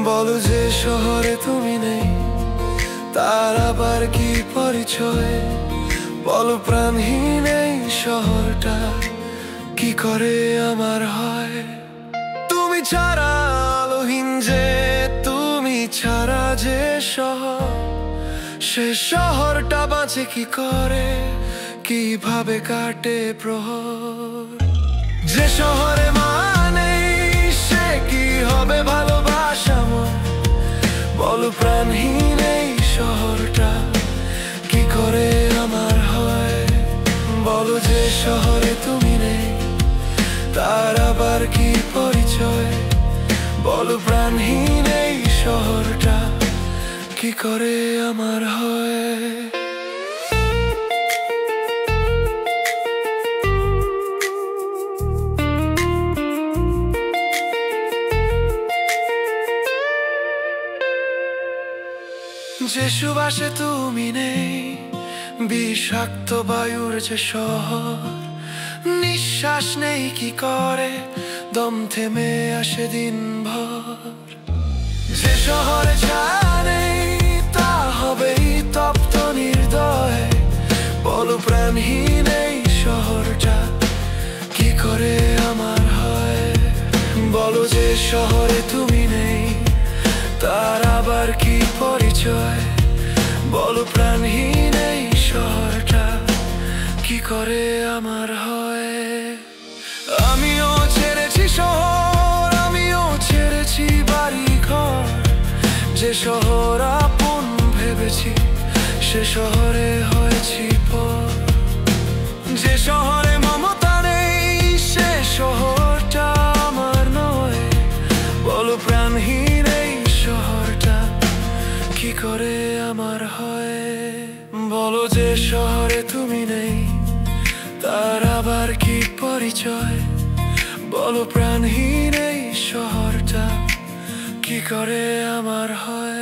বলো যে শহরে তুমি নেই, তার আবার কি পরিচয়? বলো প্রাণহীন এই শহরটা কি করে আমার হয়? তুমি ছাড়া আলোহীন যে, তুমি ছাড়া যে শহর, সে শহরটা বাঁচে কি করে, কিভাবে কাটে প্রহর? যে শহরে মানে সে কি হবে ভালোবাসাময়? বলো প্রাণহীন এই শহরটা কি করে আমার হয়? বলো যে শহরে তুমি নেই, তার আবার কি পরিচয়? বলো প্রাণহীন এই শহরটা কি করে আমার হয়? যে সুবাসে তুমি নেই, বিষাক্ত বায়ুর যে শহর, নিঃশ্বাস নেই কি করে, দম থেমে আসে দিন ভর। যে শহরে ছায়া নেই, তা হবেই তপ্ত নির্দয়। বলো প্রাণহীন এই শহরটা কি করে আমার হয়? বলো যে শহরে তুমি নেই, তার আবার কি পরিচয়? বলো প্রাণহীন এই শহরটা কি করে আমার হয়? আমিও ছেড়েছি শহর, আমিও ছেড়েছি বাড়ি ঘর। যে শহর আপন ভেবেছি, সে শহরে হয়েছি পর। যে শহরে মমতা নেই, সে শহরটা আমার নয়। বলো প্রাণহীন এই শহরটা কি করে আমার হয়? বলো যে শহরে তুমি নেই, তার আবার কি পরিচয়? বলো প্রাণহীন এই শহরটা কি করে আমার হয়?